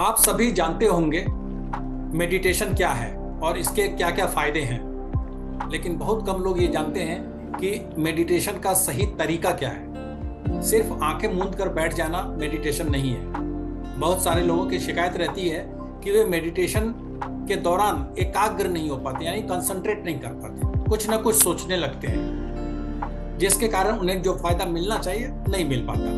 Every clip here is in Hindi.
आप सभी जानते होंगे मेडिटेशन क्या है और इसके क्या क्या फायदे हैं, लेकिन बहुत कम लोग ये जानते हैं कि मेडिटेशन का सही तरीका क्या है। सिर्फ आंखें मूंद कर बैठ जाना मेडिटेशन नहीं है। बहुत सारे लोगों की शिकायत रहती है कि वे मेडिटेशन के दौरान एकाग्र नहीं हो पाते, यानी कंसंट्रेट नहीं कर पाते, कुछ ना कुछ सोचने लगते हैं, जिसके कारण उन्हें जो फायदा मिलना चाहिए नहीं मिल पाता।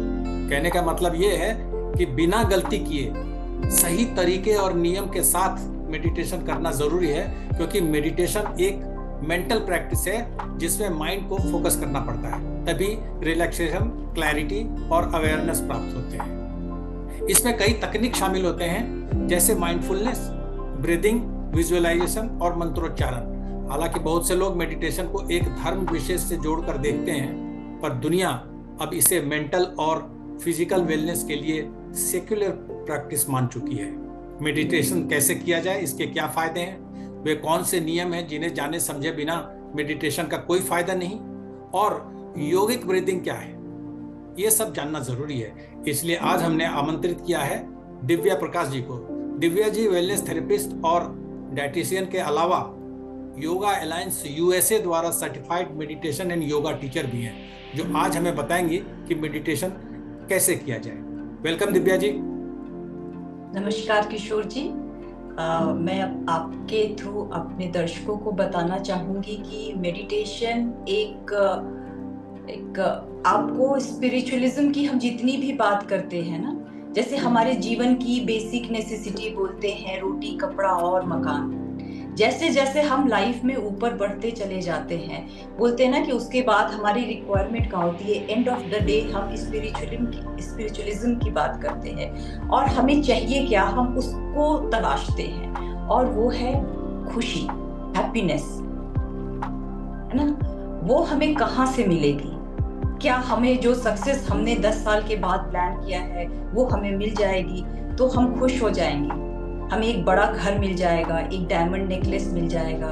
कहने का मतलब ये है कि बिना गलती किए सही तरीके और नियम के साथ मेडिटेशन करना जरूरी है, क्योंकि मेडिटेशन एक मेंटल प्रैक्टिस है जिसमें माइंड को फोकस करना पड़ता है, तभी रिलैक्सेशन, क्लैरिटी और अवेयरनेस प्राप्त होते हैं। इसमें कई तकनीक शामिल होते हैं, जैसे माइंडफुलनेस, ब्रीदिंग, विजुअलाइजेशन और मंत्रोच्चारण। हालांकि बहुत से लोग मेडिटेशन को एक धर्म विशेष से जोड़कर देखते हैं, पर दुनिया अब इसे मेंटल और फिजिकल वेलनेस के लिए सेक्युलर प्रैक्टिस मान चुकी है। मेडिटेशन कैसे किया जाए, इसके क्या फायदे हैं, वे कौन से नियम हैं जिन्हें जाने समझे बिना मेडिटेशन का कोई फायदा नहीं, और योगिक ब्रीदिंग क्या है, ये सब जानना जरूरी है। इसलिए आज हमने आमंत्रित किया है दिव्या प्रकाश जी को। दिव्या जी वेलनेस थेरेपिस्ट और डाइटिशियन के अलावा योगा अलायंस यूएसए द्वारा certified meditation and yoga teacher भी हैं, जो आज हमें बताएंगे कि मेडिटेशन कैसे किया जाए। वेलकम दिव्या जी। नमस्कार किशोर जी। मैं आपके थ्रू अपने दर्शकों को बताना चाहूंगी कि मेडिटेशन एक आपको स्पिरिचुअलिज्म की हम जितनी भी बात करते हैं ना, जैसे हमारे जीवन की बेसिक नेसेसिटी बोलते हैं, रोटी, कपड़ा और मकान, जैसे जैसे हम लाइफ में ऊपर बढ़ते चले जाते हैं, बोलते हैं ना कि उसके बाद हमारी रिक्वायरमेंट क्या होती है, एंड ऑफ द डे हम स्पिरिचुअलिज्म की बात करते हैं और हमें चाहिए क्या, हम उसको तलाशते हैं, और वो है खुशी, हैप्पीनेस, है ना। वो हमें कहाँ से मिलेगी? क्या हमें जो सक्सेस हमने 10 साल के बाद प्लान किया है वो हमें मिल जाएगी तो हम खुश हो जाएंगे? हमें एक बड़ा घर मिल जाएगा, एक डायमंड नेकलेस मिल जाएगा,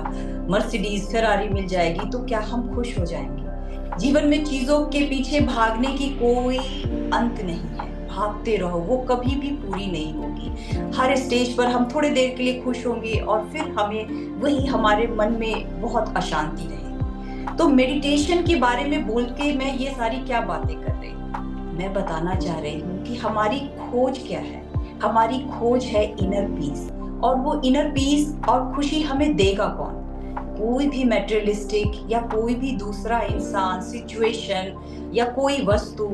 मर्सिडीज, फेरारी मिल जाएगी, तो क्या हम खुश हो जाएंगे? जीवन में चीजों के पीछे भागने की कोई अंत नहीं है, भागते रहो, वो कभी भी पूरी नहीं होगी। हर स्टेज पर हम थोड़ी देर के लिए खुश होंगे और फिर हमें वही हमारे मन में बहुत अशांति रहेगी। तो मेडिटेशन के बारे में बोल के मैं ये सारी क्या बातें कर रही हूँ? मैं बताना चाह रही हूँ कि हमारी खोज क्या है। हमारी खोज है इनर पीस, और वो इनर पीस और खुशी हमें देगा कौन? कोई भी मटेरियलिस्टिक या कोई भी दूसरा इंसान, सिचुएशन या कोई वस्तु,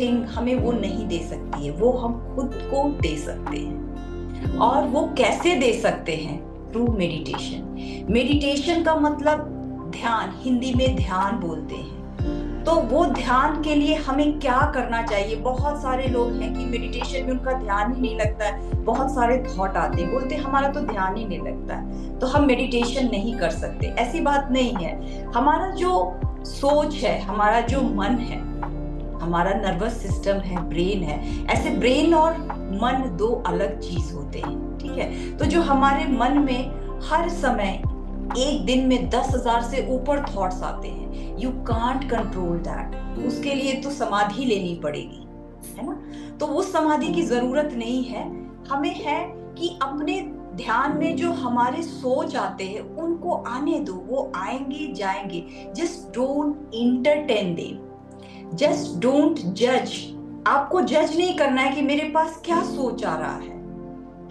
थिंग हमें वो नहीं दे सकती है। वो हम खुद को दे सकते हैं। और वो कैसे दे सकते हैं? Through meditation. मेडिटेशन का मतलब ध्यान, हिंदी में ध्यान बोलते हैं। तो वो ध्यान के लिए हमें क्या करना चाहिए? बहुत सारे लोग हैं कि मेडिटेशन में उनका ध्यान ही नहीं लगता है, बहुत सारे थॉट आते हैं, बोलते हमारा तो ध्यान ही नहीं लगता है, तो हम मेडिटेशन नहीं कर सकते। ऐसी बात नहीं है। हमारा जो सोच है, हमारा जो मन है, हमारा नर्वस सिस्टम है, ब्रेन है, ऐसे ब्रेन और मन दो अलग चीज होते हैं, ठीक है। तो जो हमारे मन में हर समय एक दिन में 10,000 से ऊपर थॉट्स आते हैं, यू कांट कंट्रोल दैट। उसके लिए तो समाधि लेनी पड़ेगी, है ना। तो उस समाधि की जरूरत नहीं है, हमें है कि अपने ध्यान में जो हमारे सोच आते हैं उनको आने दो, वो आएंगे जाएंगे। Just don't entertain them, just don't जज। आपको जज नहीं करना है कि मेरे पास क्या सोच आ रहा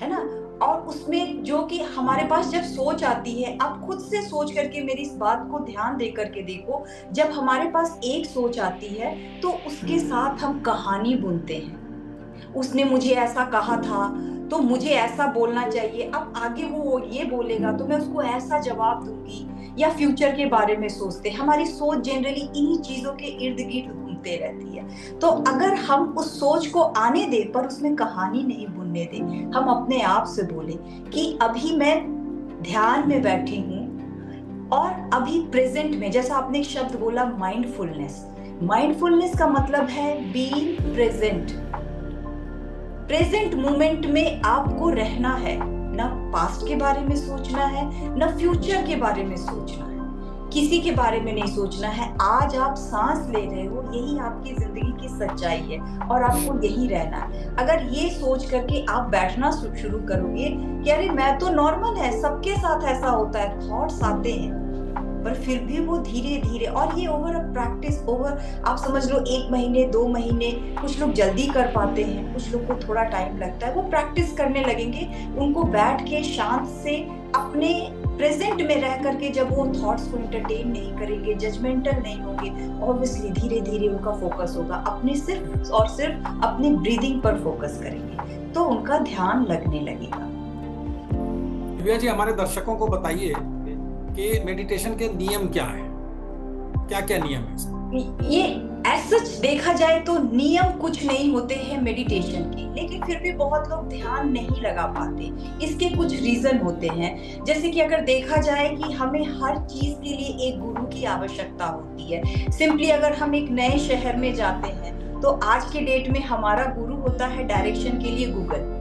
है ना। और उसमें जो कि हमारे पास जब सोच आती है, आप खुद से सोच करके मेरी इस बात को ध्यान दे करके देखो, जब हमारे पास एक सोच आती है तो उसके साथ हम कहानी बुनते हैं। उसने मुझे ऐसा कहा था तो मुझे ऐसा बोलना चाहिए, अब आगे वो ये बोलेगा तो मैं उसको ऐसा जवाब दूंगी, या फ्यूचर के बारे में सोचते। हमारी सोच जनरली इन्हीं चीजों के इर्द गिर्द घूमते रहती है। तो अगर हम उस सोच को आने दे पर उसमें कहानी नहीं बुनने दे, हम अपने आप से बोले कि अभी मैं ध्यान में बैठी हूँ और अभी प्रेजेंट में, जैसा आपने एक शब्द बोला माइंडफुलनेस। माइंडफुलनेस का मतलब है बीइंग प्रेजेंट। प्रेजेंट मोमेंट में आपको रहना है, ना पास्ट के बारे में सोचना है, ना फ्यूचर के बारे में सोचना है। किसी के बारे में नहीं सोचना है। आज आप सांस ले रहे हो, यही आपकी जिंदगी की सच्चाई है और आपको यही रहना है। अगर ये सोच करके आप बैठना शुरू करोगे कि अरे मैं तो नॉर्मल है, सबके साथ ऐसा होता है, थॉट्स आते हैं, पर फिर भी वो धीरे धीरे, और ये ओवर प्रैक्टिस, ओवर आप समझ लो 1 महीने 2 महीने, कुछ लोग जल्दी कर पाते हैं, कुछ लोग को थोड़ा टाइम लगता है। वो प्रैक्टिस करने लगेंगे, उनको बैठ के शांत से अपने प्रेजेंट में रह करके जब वो थॉट्स को एंटरटेन नहीं करेंगे, जजमेंटल नहीं होंगे, ऑब्वियसली धीरे धीरे उनका फोकस होगा अपने सिर्फ और सिर्फ अपनी ब्रीदिंग पर फोकस करेंगे, तो उनका ध्यान लगने लगेगा। दिव्या जी, हमारे दर्शकों को बताइए कि मेडिटेशन के नियम क्या है, क्या क्या नियम है? ये एज सच देखा जाए तो नियम कुछ नहीं होते हैं मेडिटेशन के, लेकिन फिर भी बहुत लोग ध्यान नहीं लगा पाते। इसके कुछ रीजन होते हैं, जैसे कि अगर देखा जाए कि हमें हर चीज के लिए एक गुरु की आवश्यकता होती है। सिंपली अगर हम एक नए शहर में जाते हैं तो आज के डेट में हमारा गुरु होता है डायरेक्शन के लिए गूगल,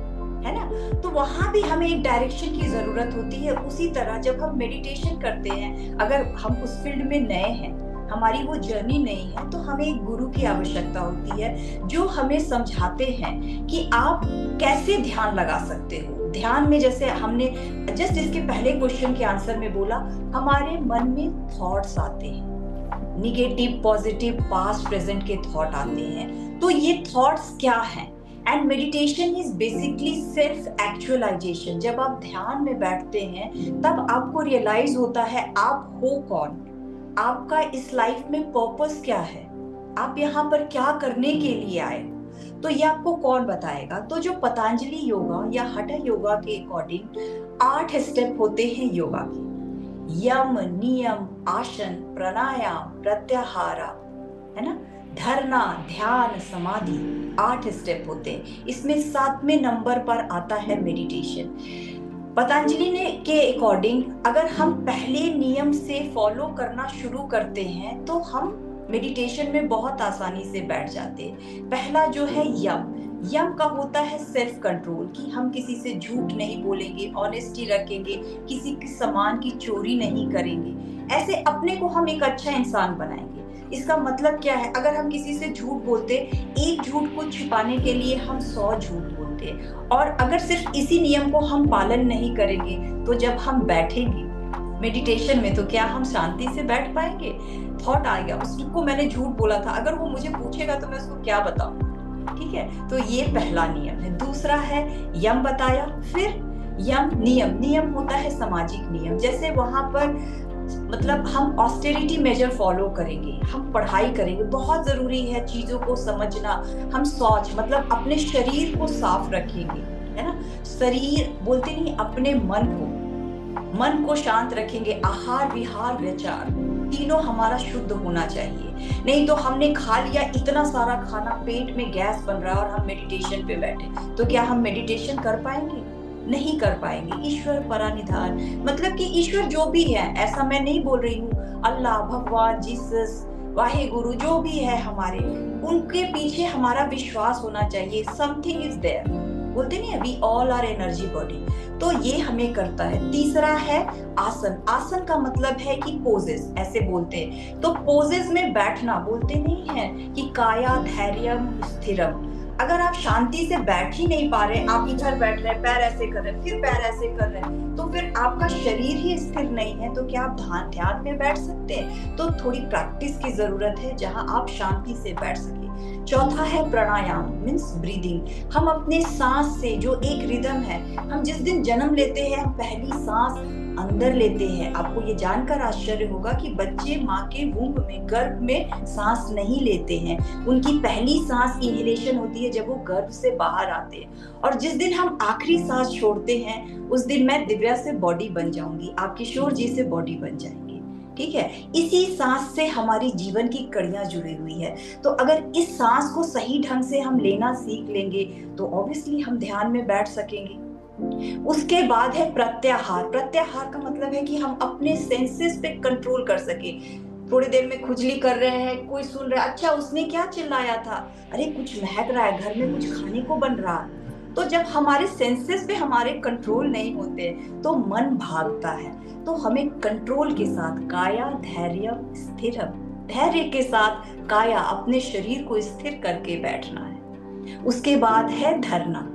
है ना। तो वहां भी हमें एक डायरेक्शन की जरूरत होती है। उसी तरह जब हम मेडिटेशन करते हैं, अगर हम उस फील्ड में नए हैं, हमारी वो जर्नी नहीं है, तो हमें एक गुरु की आवश्यकता होती है जो हमें समझाते हैं कि आप कैसे ध्यान लगा सकते हो। ध्यान में जैसे हमने जस्ट इसके पहले क्वेश्चन के आंसर में बोला, हमारे मन में थॉट्स आते हैं, निगेटिव पॉजिटिव पास्ट प्रेजेंट के थॉट आते हैं। तो ये थॉट्स क्या हैं? And meditation is basically self actualisation. जब आप ध्यान में बैठते हैं तब आपको रियलाइज होता है आप हो कौन, आपका इस लाइफ में पर्पस क्या है, आप यहाँ पर क्या करने के लिए आए। तो ये आपको कौन बताएगा? तो जो पतंजलि योगा या हठा योगा के अकॉर्डिंग 8 स्टेप होते हैं योगा के, यम, नियम, आसन, प्राणायाम, प्रत्याहार, है ना, धरना, ध्यान, समाधि, 8 स्टेप होते हैं। इसमें 7वें नंबर पर आता है मेडिटेशन। पतंजलि ने के अकॉर्डिंग अगर हम पहले नियम से फॉलो करना शुरू करते हैं तो हम मेडिटेशन में बहुत आसानी से बैठ जाते हैं। पहला जो है यम, यम का होता है सेल्फ कंट्रोल, कि हम किसी से झूठ नहीं बोलेंगे, ऑनेस्टी रखेंगे, किसी के सामान की चोरी नहीं करेंगे, ऐसे अपने को हम एक अच्छा इंसान बनाएंगे। इसका मतलब क्या है? अगर हम किसी से झूठ बोलते, एक झूठ को छिपाने के लिए हम 100 झूठ बोलते, और अगर सिर्फ इसी नियम को हम पालन नहीं करेंगे तो जब हम बैठेंगे मेडिटेशन में तो क्या हम शांति से बैठ पाएंगे? थॉट आ गया, उसको मैंने झूठ बोला था, अगर वो मुझे पूछेगा तो मैं उसको क्या बताऊं? ठीक है, तो ये पहला नियम है। दूसरा है यम बताया, फिर यम नियम, नियम होता है सामाजिक नियम। जैसे वहां पर मतलब हम ऑस्टेरिटी मेजर फॉलो करेंगे, हम पढ़ाई करेंगे, बहुत जरूरी है चीजों को समझना। हम शौच मतलब अपने शरीर को साफ रखेंगे, है ना, शरीर बोलते नहीं, अपने मन को शांत रखेंगे। आहार विहार विचार तीनों हमारा शुद्ध होना चाहिए। नहीं तो हमने खा लिया इतना सारा खाना, पेट में गैस बन रहा है और हम मेडिटेशन पे बैठे, तो क्या हम मेडिटेशन कर पाएंगे? नहीं कर पाएंगे। ईश्वर परानिधान मतलब कि ईश्वर जो भी है, ऐसा मैं नहीं बोल रही हूँ, अल्लाह, भगवान, जीसस, वाहे गुरु जो भी है हमारे, उनके पीछे हमारा विश्वास होना चाहिए। समथिंग इज देयर, बोलते नहीं, we all are energy body. तो ये हमें करता है। तीसरा है आसन। आसन का मतलब है कि पोजेस, ऐसे बोलते हैं, तो पोजेस में बैठना, बोलते नहीं है कि काया धैर्यम स्थिरम। अगर आप शांति से बैठ ही नहीं पा रहे, आप इधर बैठ रहे, पैर ऐसे कर रहे, फिर पैर ऐसे कर रहे, तो फिर आपका शरीर ही स्थिर नहीं है, तो क्या आप ध्यान में बैठ सकते हैं? तो थोड़ी प्रैक्टिस की जरूरत है जहां आप शांति से बैठ सके। चौथा है प्राणायाम, मीन्स ब्रीदिंग। हम अपने सांस से, जो एक रिदम है, हम जिस दिन जन्म लेते हैं, हम पहली सांस अंदर लेते हैं। आपको ये जानकर आश्चर्य होगा कि बच्चे माँ के वूम्ब में, गर्भ में सांस नहीं लेते हैं। उनकी पहली सांस इनहेलेशन होती है जब वो गर्भ से बाहर आते हैं। और जिस दिन हम आखिरी सांस छोड़ते हैं, उस दिन मैं दिव्या से बॉडी बन जाऊंगी, आप किशोर जी से बॉडी बन जाएंगे। ठीक है, इसी सांस से हमारी जीवन की कड़ियां जुड़ी हुई है। तो अगर इस सांस को सही ढंग से हम लेना सीख लेंगे तो ऑब्वियसली हम ध्यान में बैठ सकेंगे। उसके बाद है प्रत्याहार। प्रत्याहार का मतलब है कि हम अपने सेंसेस पे कंट्रोल कर सके। थोड़ी देर में खुजली कर रहे हैं, कोई सुन रहा है, अच्छा उसने क्या चिल्लाया था, अरे कुछ महक रहा है, घर में कुछ खाने को बन रहा है, तो जब हमारे सेंसेस पे हमारे कंट्रोल नहीं होते तो मन भागता है। तो हमें कंट्रोल के साथ काया धैर्य स्थिर, धैर्य के साथ काया अपने शरीर को स्थिर करके बैठना है। उसके बाद है धरना,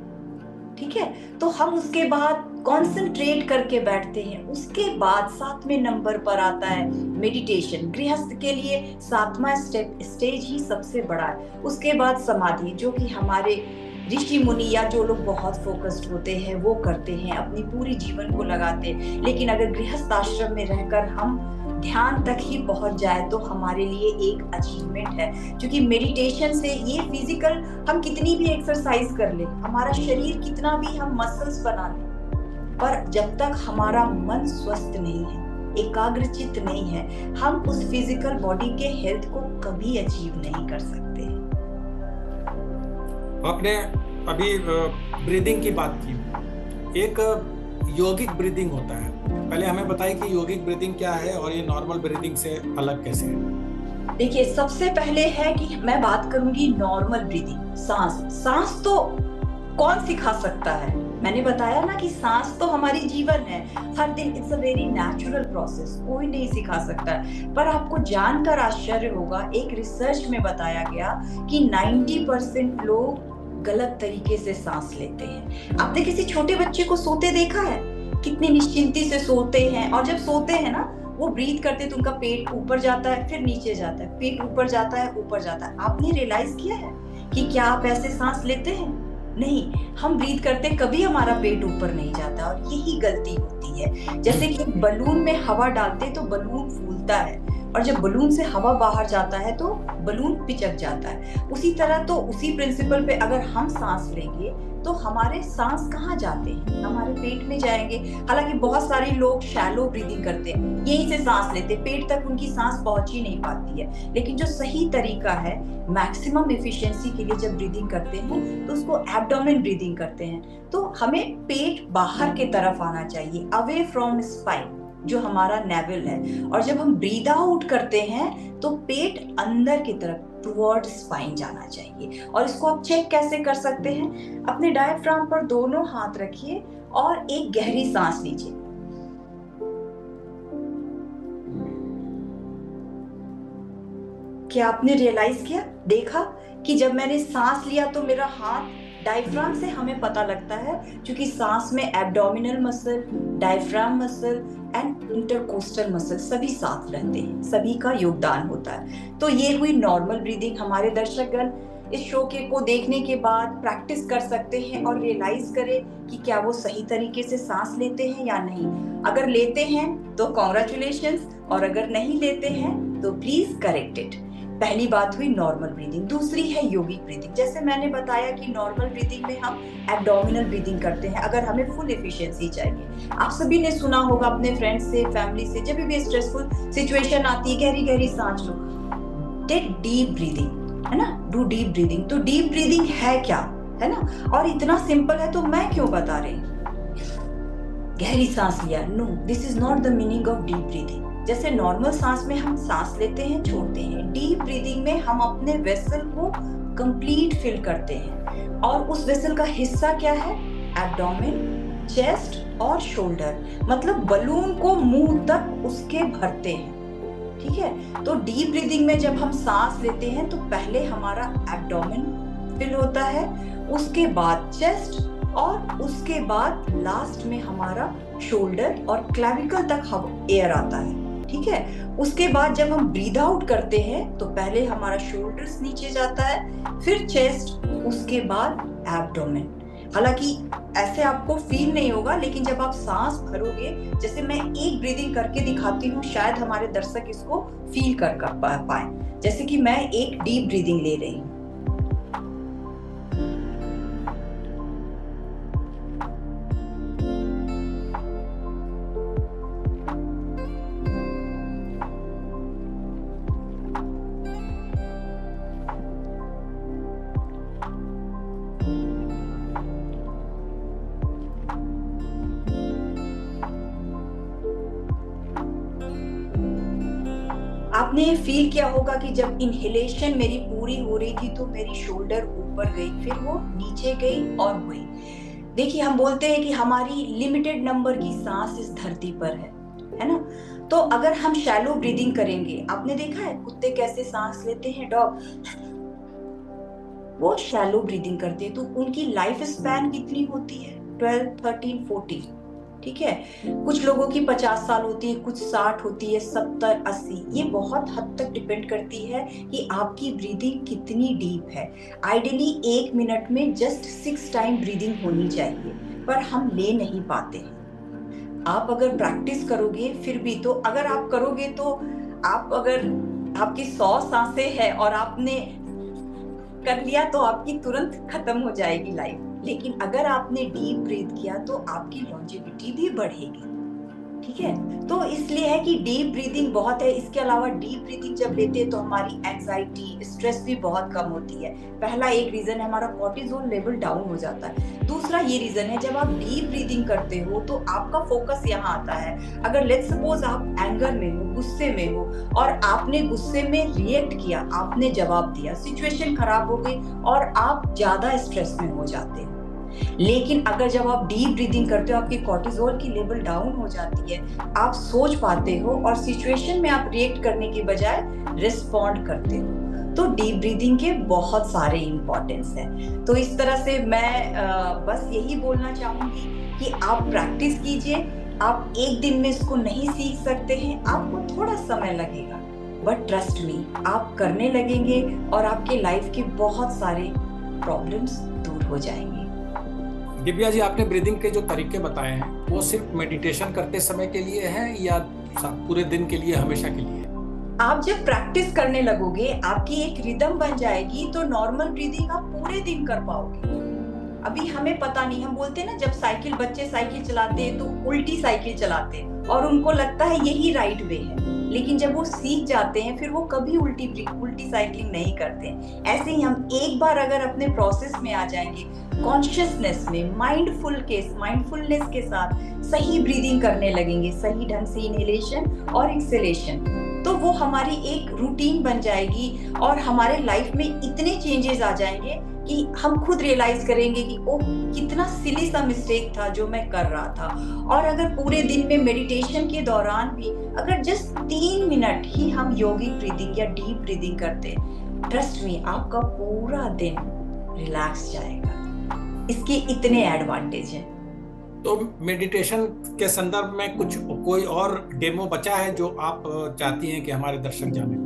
ठीक है। तो हम उसके बाद कंसंट्रेट करके बैठते हैं। उसके बाद 7वें नंबर पर आता है मेडिटेशन। गृहस्थ के लिए 7वां स्टेज ही सबसे बड़ा है। उसके बाद समाधि, जो कि हमारे ऋषि मुनि या जो लोग बहुत फोकस्ड होते हैं वो करते हैं, अपनी पूरी जीवन को लगाते हैं। लेकिन अगर गृहस्थ आश्रम में रहकर हम ध्यान तक ही पहुंच जाए तो हमारे लिए एक अचीवमेंट है। क्योंकि मेडिटेशन से ये फिजिकल हम कितनी भी एक्सरसाइज कर ले, हमारा शरीर कितना भी हम मसल्स बना ले, पर जब तक हमारा मन स्वस्थ नहीं है, एकाग्रचित नहीं है, हम उस फिजिकल बॉडी के हेल्थ को कभी अचीव नहीं कर सकते। आपने अभी ब्रीदिंग की बात की, एक योगिक ब्रीदिंग होता है। पहले हमें बताइए कि योगिक ब्रीदिंग क्या है और ये नॉर्मल ब्रीदिंग से अलग कैसे है। देखिए, सबसे पहले है कि मैं बात करूंगी नॉर्मल ब्रीदिंग। सांस तो कौन सिखा सकता है? मैंने बताया ना कि सांस तो हमारी जीवन है, हर दिन। It's a very natural process, कोई नहीं सिखा सकता। पर आपको जानकर आश्चर्य होगा, एक रिसर्च में बताया गया कि 90% लोग गलत तरीके से सांस लेते हैं। आपने किसी छोटे बच्चे को सोते देखा है? कितनी निश्चिंती से सोते हैं, और जब सोते हैं ना वो ब्रीथ करते तो उनका पेट ऊपर जाता है, फिर नीचे जाता है, पेट ऊपर जाता है, ऊपर जाता है। आपने रियलाइज किया है कि क्या आप ऐसे सांस लेते हैं? नहीं, हम ब्रीथ करते कभी हमारा पेट ऊपर नहीं जाता, और यही गलती होती है। जैसे कि बलून में हवा डालते तो बलून फूलता है, और जब बलून से हवा बाहर जाता है तो बलून पिचक जाता है। उसी तरह तो उसी प्रिंसिपल पे अगर हम सांस लेंगे तो हमारे सांस कहाँ जाते हैं? हमारे पेट में जाएंगे। हालांकि बहुत सारे लोग शैलो ब्रीदिंग करते हैं, यहीं से सांस लेते, पेट तक उनकी सांस पहुंच ही नहीं पाती है। लेकिन जो सही तरीका है, मैक्सिमम एफिशिएंसी के लिए जब ब्रीदिंग करते हैं तो उसको एब्डोमेन ब्रीदिंग करते हैं। तो हमें पेट बाहर के तरफ आना चाहिए, अवे फ्रॉम स्पाइन, जो हमारा नेवल है। और जब हम ब्रीद आउट करते हैं तो पेट अंदर की तरफ टुवर्ड स्पाइन जाना चाहिए। और इसको आप चेक कैसे कर सकते हैं? अपने डायफ्राम पर दोनों हाथ रखिए और एक गहरी सांस लीजिए। क्या आपने रियलाइज किया, देखा कि जब मैंने सांस लिया तो मेरा हाथ डायफ्राम से, हमें पता लगता है क्योंकि सांस में abdominal muscle, diaphragm muscle and intercostal muscle सभी साथ रहते हैं, सभी का योगदान होता है। तो ये हुई नॉर्मल ब्रीदिंग। हमारे दर्शकगण इस शो को देखने के बाद प्रैक्टिस कर सकते हैं और रियलाइज करें कि क्या वो सही तरीके से सांस लेते हैं या नहीं। अगर लेते हैं तो कॉन्ग्रेचुलेशंस, और अगर नहीं लेते हैं तो प्लीज करेक्ट इट। पहली बात हुई नॉर्मल ब्रीदिंग। दूसरी है योगिक ब्रीदिंग। जैसे मैंने बताया कि नॉर्मल ब्रीदिंग में हम एब्डोमिनल ब्रीदिंग करते हैं अगर हमें फुल एफिशिएंसी चाहिए। आप सभी ने सुना होगा अपने फ्रेंड्स से, फैमिली से, जब भी स्ट्रेसफुल सिचुएशन आती है, गहरी गहरी सांस लो, टेक डीप ब्रीदिंग, है ना, डू डीप ब्रीदिंग। तो डीप ब्रीदिंग है क्या, है ना, और इतना सिंपल है तो मैं क्यों बता रही हूँ। गहरी सांस लिया, no, this is not the meaning of deep breathing. जैसे नॉर्मल सांस में हम सांस लेते हैं, छोड़ते हैं, डीप ब्रीदिंग में हम अपने वेसल को कंप्लीट फिल करते हैं। और उस वेसल का हिस्सा क्या है? एब्डोमेन, चेस्ट और शोल्डर, मतलब बलून को मुंह तक उसके भरते हैं, ठीक है। तो डीप ब्रीदिंग में जब हम सांस लेते हैं तो पहले हमारा एब्डोमेन फिल होता है, उसके बाद चेस्ट, और उसके बाद लास्ट में हमारा शोल्डर और क्लेविकल तक एयर आता है, ठीक है। उसके बाद जब हम ब्रीद आउट करते हैं तो पहले हमारा शोल्डर्स नीचे जाता है, फिर चेस्ट, उसके बाद एब्डोमेन। हालांकि ऐसे आपको फील नहीं होगा, लेकिन जब आप सांस भरोगे, जैसे मैं एक ब्रीदिंग करके दिखाती हूँ, शायद हमारे दर्शक इसको फील कर पाए। जैसे कि मैं एक डीप ब्रीदिंग ले रही हूँ, आपने फील किया होगा कि जब इनहेलेशन मेरी पूरी हो रही थी तो मेरी शोल्डर ऊपर गई, फिर वो नीचे गई और हुई। देखिए, हम बोलते हैं कि हमारी लिमिटेड नंबर की सांस इस धरती पर है ना? तो अगर हम शैलो ब्रीदिंग करेंगे, आपने देखा है कुत्ते कैसे सांस लेते हैं, डॉग वो शैलो ब्रीदिंग करते हैं, तो उनकी लाइफ स्पैन कितनी होती है? 12, 13, 14। ठीक है, कुछ लोगों की 50 साल होती है, कुछ 60 होती है, 70, 80। ये बहुत हद तक डिपेंड करती है कि आपकी ब्रीदिंग कितनी डीप है। आइडियली 1 मिनट में जस्ट 6 टाइम ब्रीदिंग होनी चाहिए, पर हम ले नहीं पाते हैं। आप अगर प्रैक्टिस करोगे फिर भी, तो अगर आप करोगे तो आप, अगर आपकी 100 सांसें हैं और आपने कर लिया तो आपकी तुरंत खत्म हो जाएगी लाइफ। लेकिन अगर आपने डीप ब्रीथ किया तो आपकी लॉन्जेविटी भी बढ़ेगी। ठीक है, तो इसलिए है कि डीप ब्रीदिंग बहुत है। इसके अलावा डीप ब्रीदिंग जब लेते हैं तो हमारी एंजाइटी, स्ट्रेस भी बहुत कम होती है। पहला एक रीजन है, हमारा कॉर्टिसोल लेवल डाउन हो जाता है। दूसरा ये रीजन है, जब आप डीप ब्रीदिंग करते हो तो आपका फोकस यहाँ आता है। अगर लेट्स सपोज आप एंगर में हो, गुस्से में हो, और आपने गुस्से में रिएक्ट किया, आपने जवाब दिया, सिचुएशन खराब हो गई और आप ज्यादा स्ट्रेस में हो जाते हो। लेकिन अगर जब आप डीप ब्रीदिंग करते हो, आपकी कॉर्टिसोल की लेवल डाउन हो जाती है, आप सोच पाते हो और सिचुएशन में आप रिएक्ट करने के बजाय रिस्पॉन्ड करते हो। तो डीप ब्रीदिंग के बहुत सारे इंपॉर्टेंस हैं। तो इस तरह से मैं बस यही बोलना चाहूंगी कि आप प्रैक्टिस कीजिए। आप एक दिन में इसको नहीं सीख सकते हैं, आपको थोड़ा समय लगेगा, बट ट्रस्ट मी, आप करने लगेंगे और आपके लाइफ के बहुत सारे प्रॉब्लम्स दूर हो जाएंगे। दिव्या जी, आपने ब्रीदिंग के जो तरीके बताए हैं वो सिर्फ मेडिटेशन करते समय के लिए हैं या पूरे दिन के लिए, हमेशा के लिए? आप जब प्रैक्टिस करने लगोगे, आपकी एक रिदम बन जाएगी, तो नॉर्मल ब्रीदिंग आप पूरे दिन कर पाओगे। अभी हमें पता नहीं, हम बोलते हैं ना, जब बच्चे साइकिल चलाते हैं तो उल्टी साइकिल चलाते हैं और उनको लगता है यही राइट वे है, लेकिन जब वो सीख जाते हैं फिर वो कभी उल्टी साइकिलिंग नहीं करते हैं। ऐसे ही हम एक बार अगर अपने प्रोसेस में आ जाएंगे, कॉन्शियसनेस में, माइंडफुलनेस के साथ सही ब्रीदिंग करने लगेंगे, सही ढंग से इनहेलेशन और एक्सहेलेशन, तो वो हमारी एक रूटीन बन जाएगी और हमारे लाइफ में इतने चेंजेस आ जाएंगे कि हम खुद रियलाइज करेंगे कि ओह, कितना सिली सा मिस्टेक था जो मैं कर रहा था। और अगर पूरे दिन में मेडिटेशन के दौरान भी अगर जस्ट 3 मिनट ही हम योगिक ब्रीदिंग या डीप ब्रीदिंग करते, ट्रस्ट मी, आपका पूरा दिन रिलैक्स जाएगा। इसके इतने एडवांटेज हैं। तो मेडिटेशन के संदर्भ में कोई और डेमो बचा है जो आप चाहती हैं कि हमारे दर्शक जानें?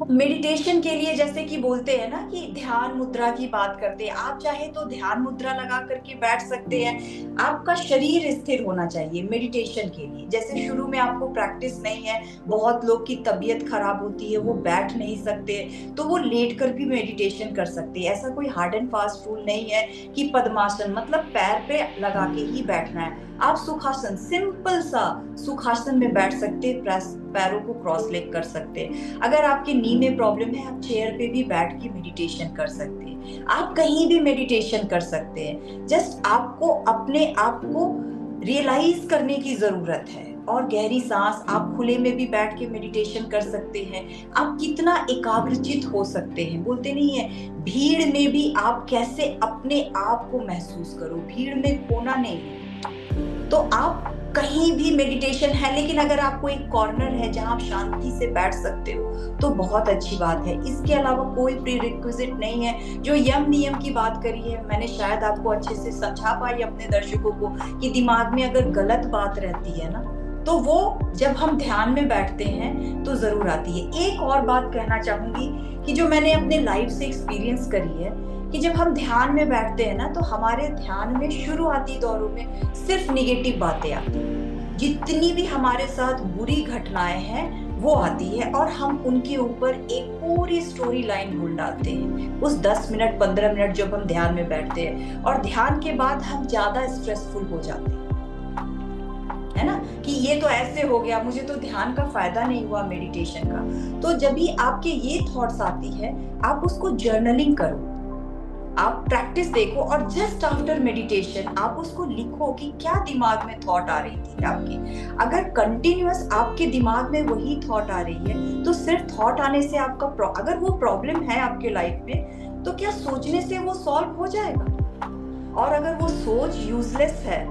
मेडिटेशन के लिए जैसे कि बोलते हैं ना कि ध्यान मुद्रा की बात करते हैं, आप चाहे तो ध्यान मुद्रा लगा करके बैठ सकते हैं। आपका शरीर स्थिर होना चाहिए मेडिटेशन के लिए। जैसे शुरू में आपको प्रैक्टिस नहीं है, बहुत लोग की तबीयत खराब होती है, वो बैठ नहीं सकते, तो वो लेट कर भी मेडिटेशन कर सकते हैं। ऐसा कोई हार्ड एंड फास्ट रूल नहीं है कि पद्मासन मतलब पैर पे लगा के ही बैठना है। आप सुखासन, सिंपल सा सुखासन में बैठ सकते हैं, पैरों को क्रॉस लेग कर सकते हैं। अगर आपके नी में प्रॉब्लम है, आप चेयर पे भी बैठ के मेडिटेशन कर सकते हैं। आप कहीं भी मेडिटेशन कर सकते हैं। जस्ट आपको अपने आप को रियलाइज करने की जरूरत है। और गहरी सांस, आप खुले में भी बैठ के मेडिटेशन कर सकते हैं। आप कितना एकाग्रचित हो सकते हैं, बोलते नहीं है भीड़ में भी आप कैसे अपने आप को महसूस करो, भीड़ में खोना नहीं। तो आप कहीं भी मेडिटेशन है, लेकिन अगर आपको एक कॉर्नर है जहां आप शांति से बैठ सकते हो तो बहुत अच्छी बात है। इसके अलावा कोई प्रीरिक्विजिट नहीं है। जो यम नियम की बात करी है, मैंने शायद आपको अच्छे से समझा पाई अपने दर्शकों को कि दिमाग में अगर गलत बात रहती है ना, तो वो जब हम ध्यान में बैठते हैं तो जरूर आती है। एक और बात कहना चाहूंगी कि जो मैंने अपने लाइफ से एक्सपीरियंस करी है कि जब हम ध्यान में बैठते हैं ना, तो हमारे ध्यान में शुरुआती दौरों में सिर्फ निगेटिव बातें आती हैं। जितनी भी हमारे साथ बुरी घटनाएं हैं वो आती है और हम उनके ऊपर एक पूरी स्टोरी लाइन बोल डालते हैं उस 10 मिनट 15 मिनट जब हम ध्यान में बैठते हैं। और ध्यान के बाद हम ज्यादा स्ट्रेसफुल हो जाते हैं, है ना, कि ये तो ऐसे हो गया, मुझे तो ध्यान का फायदा नहीं हुआ मेडिटेशन का। तो जब भी आपके ये थॉट्स आती है, आप उसको जर्नलिंग करो। आप प्रैक्टिस देखो और जस्ट आफ्टर मेडिटेशन आप उसको लिखो कि क्या दिमाग में थॉट आ रही थी आपकी। अगर कंटिन्यूअस आपके दिमाग में वही थॉट आ रही है तो सिर्फ थॉट आने से आपका अगर वो प्रॉब्लम है आपके लाइफ में तो क्या सोचने से वो सॉल्व हो जाएगा? और अगर वो सोच यूजलेस है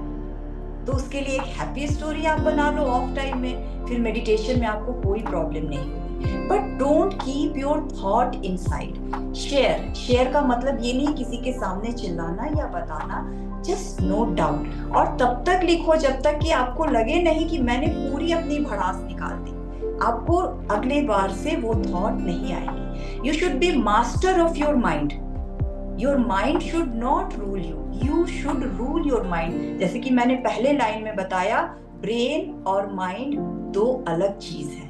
तो उसके लिए एक हैप्पी स्टोरी आप बना लो ऑफ टाइम में, फिर मेडिटेशन में आपको कोई प्रॉब्लम नहीं होगी। But don't keep your thought inside. Share का मतलब ये नहीं किसी के सामने चिल्लाना या बताना, जस्ट नोट डाउन। और तब तक लिखो जब तक कि आपको लगे नहीं कि मैंने पूरी अपनी भड़ास निकाल दी। आपको अगले बार से वो थॉट नहीं आएगी। You should be master of your mind. Your mind should not rule you should rule your mind. जैसे कि मैंने पहले लाइन में बताया, ब्रेन और माइंड दो अलग चीज है।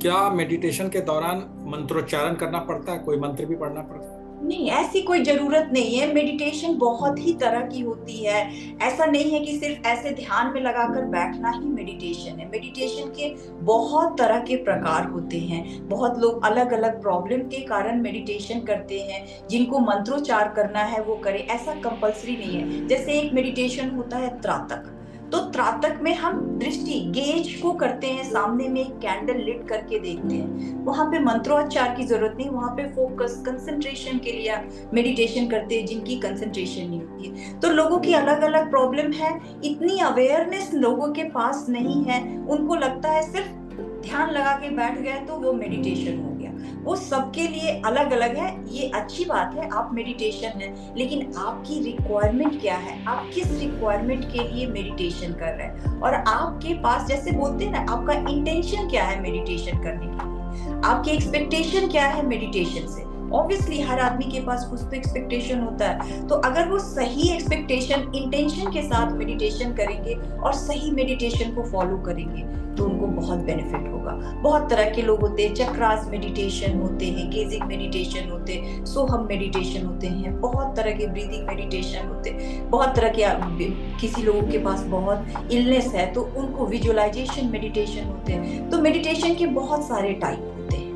क्या मेडिटेशन के दौरान मंत्रोच्चारण करना पड़ता है? कोई मंत्र भी पढ़ना पड़ता है? नहीं, ऐसी कोई जरूरत नहीं है। मेडिटेशन बहुत ही तरह की होती है। ऐसा नहीं है कि सिर्फ ऐसे ध्यान में लगाकर बैठना ही मेडिटेशन है। मेडिटेशन के बहुत तरह के प्रकार होते हैं। बहुत लोग अलग अलग प्रॉब्लम के कारण मेडिटेशन करते हैं। जिनको मंत्रोच्चार करना है वो करे, ऐसा कंपल्सरी नहीं है। जैसे एक मेडिटेशन होता है त्राटक, तो त्राटक में हम दृष्टि गेज को करते हैं, सामने में एक कैंडल लिट करके देखते हैं। वहां पे मंत्रोच्चार की जरूरत नहीं, वहां पे फोकस कंसंट्रेशन के लिए मेडिटेशन करते हैं जिनकी कंसंट्रेशन नहीं होती है। तो लोगों की अलग अलग प्रॉब्लम है, इतनी अवेयरनेस लोगों के पास नहीं है। उनको लगता है सिर्फ ध्यान लगा के बैठ गए तो वो मेडिटेशन हो गया। वो सबके लिए अलग अलग है। ये अच्छी बात है, आप मेडिटेशन है, लेकिन आपकी रिक्वायरमेंट क्या है? आप किस रिक्वायरमेंट के लिए मेडिटेशन कर रहे हैं? और आपके पास, जैसे बोलते हैं ना, आपका इंटेंशन क्या है मेडिटेशन करने के लिए? आपकी एक्सपेक्टेशन क्या है मेडिटेशन से? ऑब्वियसली हर आदमी के पास कुछ तो एक्सपेक्टेशन होता है। तो अगर वो सही एक्सपेक्टेशन इंटेंशन के साथ मेडिटेशन करेंगे और सही मेडिटेशन को फॉलो करेंगे तो उनको बहुत बेनिफिट होगा। बहुत तरह के लोग होते हैं, चक्रास मेडिटेशन होते हैं, गेजिंग मेडिटेशन होते हैं, सोहम मेडिटेशन होते हैं, बहुत तरह के ब्रीदिंग मेडिटेशन होते हैं, बहुत तरह के, किसी लोगों के पास बहुत इलनेस है तो उनको विजुअलाइजेशन मेडिटेशन होते हैं। तो मेडिटेशन के बहुत सारे टाइप होते हैं।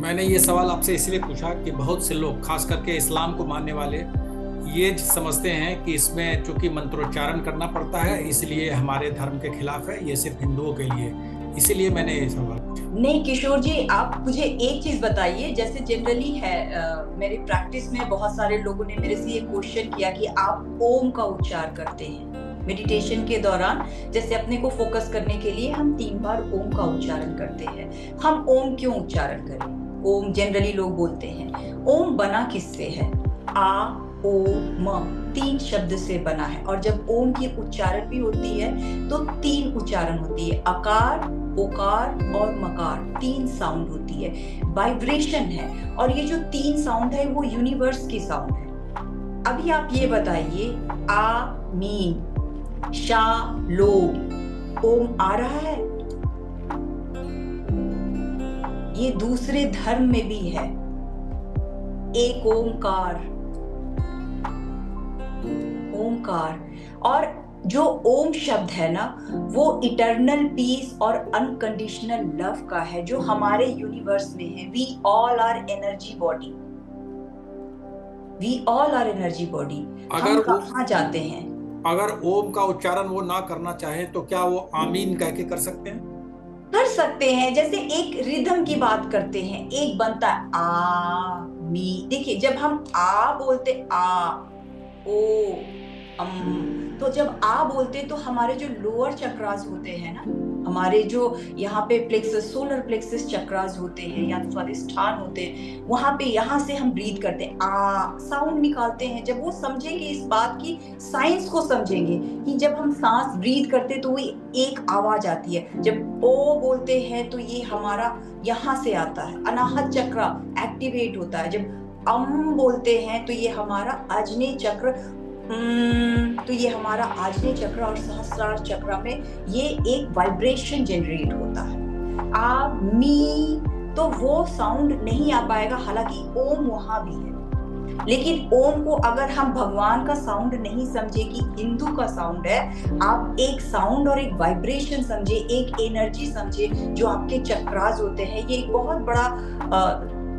मैंने ये सवाल आपसे इसलिए पूछा कि बहुत से लोग, खास करके इस्लाम को मानने वाले, ये समझते हैं कि इसमें चूंकि मंत्रोच्चारण करना पड़ता है इसलिए हमारे धर्म के खिलाफ है, ये सिर्फ हिंदुओं के लिए। इसीलिए मैंने ये सवाल पूछा। नहीं किशोर जी, आप मुझे एक चीज बताइए। जैसे जनरली है, मेरी प्रैक्टिस में बहुत सारे लोगों ने मेरे से ये क्वेश्चन किया कि आप ओम का उच्चार करते हैं मेडिटेशन के दौरान। जैसे अपने को फोकस करने के लिए हम 3 बार ओम का उच्चारण करते हैं। हम ओम क्यों उच्चारण करें? ओम जनरली लोग बोलते हैं। ओम बना किससे है? आ ओ म 3 शब्द से बना है। और जब ओम की उच्चारण भी होती है तो 3 उच्चारण होती है, अकार, ओकार और मकार। 3 साउंड होती है, वाइब्रेशन है। और ये जो 3 साउंड है वो यूनिवर्स की साउंड है। अभी आप ये बताइए, आ मीन, शा लोग, ओम आ रहा है? ये दूसरे धर्म में भी है, एक ओमकार। ओमकार और जो ओम शब्द है ना, वो इटर्नल पीस और अनकंडीशनल लव का है, जो हमारे यूनिवर्स में है। We all are energy body. We all are energy body. हम कहाँ जाते हैं? अगर ओम का उच्चारण वो ना करना चाहे तो क्या वो आमीन कह के कर सकते हैं? कर सकते हैं। जैसे एक रिदम की बात करते हैं, एक बनता है आ मी। देखिए जब हम आ बोलते, आ ओ तो जब आ बोलते तो हमारे जो लोअर चक्रास होते हैं ना, हमारे जो यहाँ पे प्लेक्सस, सोलर प्लेक्सस चक्रास होते हैं या स्वादिष्ठान होते हैं, वहां पे यहाँ से हम ब्रीथ करते हैं, आ साउंड निकालते हैं। जब वो समझेंगे इस बात की, साइंस को समझेंगे कि जब हम सांस ब्रीथ करते तो वो एक आवाज आती है। जब ओ बोलते हैं तो ये हमारा यहाँ से आता है, अनाहत चक्र एक्टिवेट होता है। जब बोलते हैं तो ये हमारा आज्नेय चक्र, तो ये हमारा आज्नेय चक्र और सहस्रार चक्र में ये एक वाइब्रेशन जनरेट होता है। आ मी तो वो साउंड नहीं आ पाएगा, हालांकि ओम वहां भी है। लेकिन ओम को अगर हम भगवान का साउंड नहीं समझे कि हिंदू का साउंड है, आप एक साउंड और एक वाइब्रेशन समझे, एक एनर्जी समझे जो आपके चक्रास होते हैं। ये एक बहुत बड़ा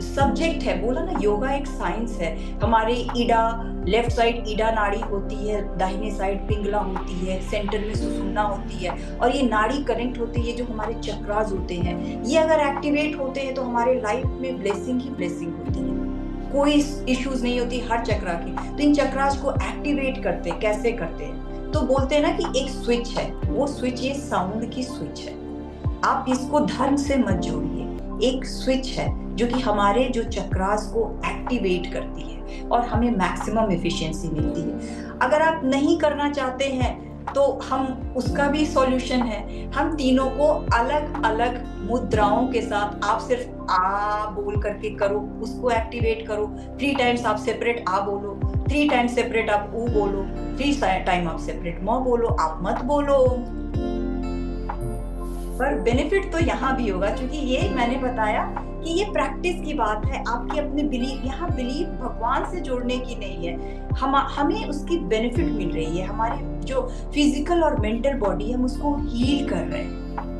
सब्जेक्ट है, बोला ना योगा एक साइंस है। हमारे ईडा, लेफ्ट साइड ईडा नाड़ी होती है, दाहिने साइड पिंगला होती है, सेंटर में सुषुम्ना होती है, और ये नाड़ी कनेक्ट होती है जो हमारे चक्रास होते हैं। ये अगर एक्टिवेट होते हैं तो हमारे लाइफ में ब्लेसिंग ही ब्लेसिंग होती है, कोई इश्यूज नहीं होती हर चक्रा की। तो इन चक्रास को एक्टिवेट करते कैसे करते हैं, तो बोलते हैं ना कि एक स्विच है, वो स्विच ये साउंड की स्विच है। आप इसको धर्म से मत जोड़िए, एक स्विच है जो कि हमारे जो चक्रास को एक्टिवेट करती है और हमें मैक्सिमम एफिशिएंसी मिलती है। अगर आप नहीं करना चाहते हैं तो हम उसका भी सॉल्यूशन है, हम तीनों को अलग अलग मुद्राओं के साथ, आप सिर्फ आ बोल करके करो, उसको एक्टिवेट करो। 3 टाइम्स आप सेपरेट आ बोलो, 3 टाइम्स सेपरेट आप ऊ बोलो, 3 टाइम आप सेपरेट म बोलो, आप मत बोलो। पर बेनिफिट तो यहाँ भी होगा, क्योंकि ये मैंने बताया कि ये प्रैक्टिस की बात है, आपकी अपने बिलीफ। यहाँ बिलीफ भगवान से जोड़ने की नहीं है, हमें उसकी बेनिफिट मिल रही है। हमारी जो फिजिकल और मेंटल बॉडी है हम उसको हील कर रहे हैं।